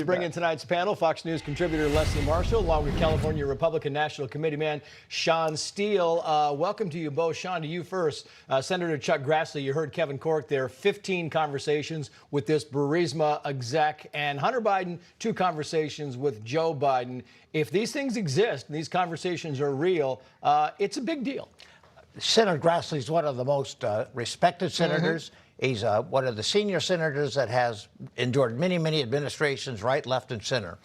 bring in tonight's panel, Fox News contributor Leslie Marshall, along with California Republican National Committee man Sean Steele. Welcome to you both. Sean, to you first. Senator Chuck Grassley, you heard Kevin Corke there, 15 conversations with this Burisma exec, and Hunter Biden, 2 conversations with Joe Biden. If these things exist, and these conversations are real, it's a big deal. Senator Grassley is one of the most respected senators. He's one of the senior senators that has endured many, many administrations, right, left, and center.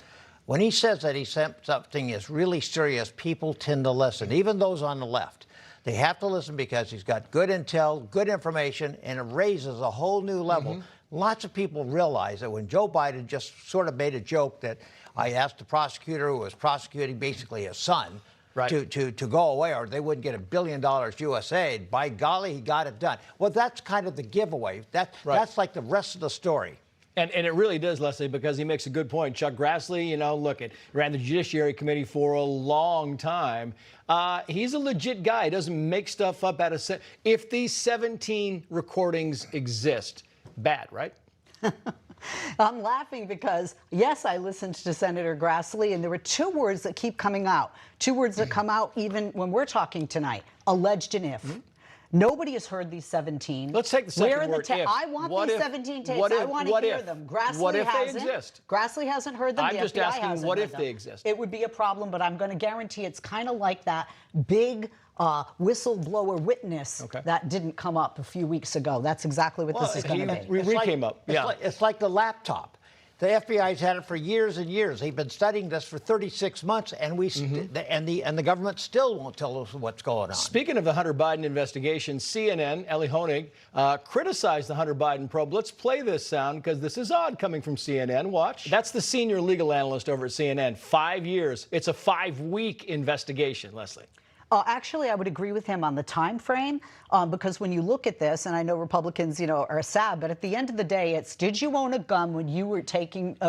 When he says that something is really serious, people tend to listen, even those on the left. They have to listen because he's got good intel, good information, and it raises a whole new level. Lots of people realize that when Joe Biden just sort of made a joke that I asked the prosecutor who was prosecuting basically his son, right, to go away, or they wouldn't get $1 billion U.S. aid. By golly, he got it done. Well, that's kind of the giveaway. That's like the rest of the story. And it really does, Leslie, because he makes a good point. Chuck Grassley, you know, look, ran the Judiciary Committee for a long time. He's a legit guy. He doesn't make stuff up out of set. If these 17 recordings exist, bad, right? I'm laughing because, yes, I listened to Senator Grassley, and there were 2 words that keep coming out. 2 words that come out even when we're talking tonight, alleged and if. Nobody has heard these 17. Let's take the second word, if. I want these 17 tapes. I want to hear them. What if they exist? Grassley hasn't heard them. I'm just asking, what if they exist? It would be a problem, but I'm going to guarantee it's kind of like that big whistleblower witness that didn't come up a few weeks ago. That's exactly what this is going to be. Came up. Yeah. It's like the laptop. The FBI's had it for years and years. They've been studying this for 36 months, and the government still won't tell us what's going on. Speaking of the Hunter Biden investigation, CNN, Ellie Honig, criticized the Hunter Biden probe. Let's play this sound because this is odd coming from CNN. Watch. That's the senior legal analyst over at CNN. 5 years. It's a 5-week investigation, Leslie. Actually, I would agree with him on the time frame because when you look at this, and I know Republicans, you know, are sad, but at the end of the day, it's did you own a gun when you were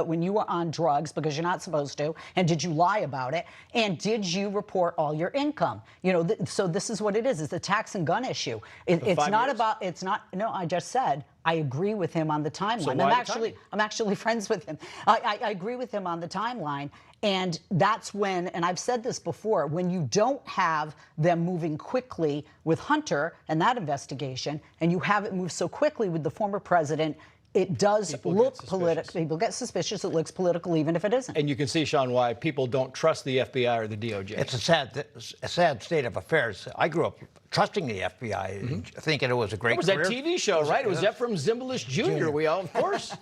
when you were on drugs because you're not supposed to, and did you lie about it, and did you report all your income? You know, so this is what it is. It's a tax and gun issue. It's not about. It's not. No, I just said. I agree with him on the timeline. So I'm actually friends with him. I agree with him on the timeline. And that's when, and I've said this before, when you don't have them moving quickly with Hunter and that investigation, and you have it move so quickly with the former president, it does look political. People get suspicious. It looks political, even if it isn't. And you can see, Sean, why people don't trust the FBI or the DOJ. It's a sad state of affairs. I grew up trusting the FBI, thinking it was a great career. It was that TV show, right? It was Ephraim Zimbalist Jr. We all, of course.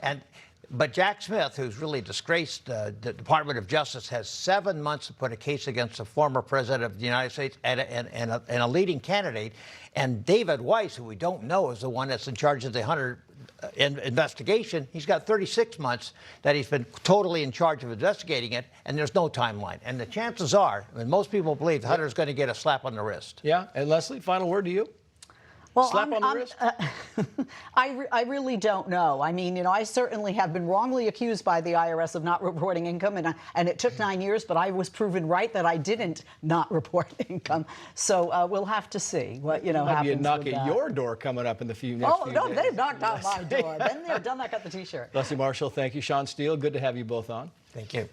But Jack Smith, who's really disgraced the Department of Justice, has 7 months to put a case against the former president of the United States and a leading candidate. And David Weiss, who we don't know is the one that's in charge of the Hunter investigation, he's got 36 months that he's been totally in charge of investigating it, and there's no timeline. And the chances are, I mean, most people believe Hunter's going to get a slap on the wrist. Yeah. And Leslie, final word to you. Well, slap on the wrist? I really don't know. I mean, you know, I certainly have been wrongly accused by the IRS of not reporting income, and it took 9 years, but I was proven right that I didn't not report income. So we'll have to see what, you know, happens with that. Maybe a knock at your door coming up in the next few days. Oh, no, they've knocked on my door. Been there, done that, got the T-shirt. Leslie Marshall, thank you. Sean Steele, good to have you both on. Thank you.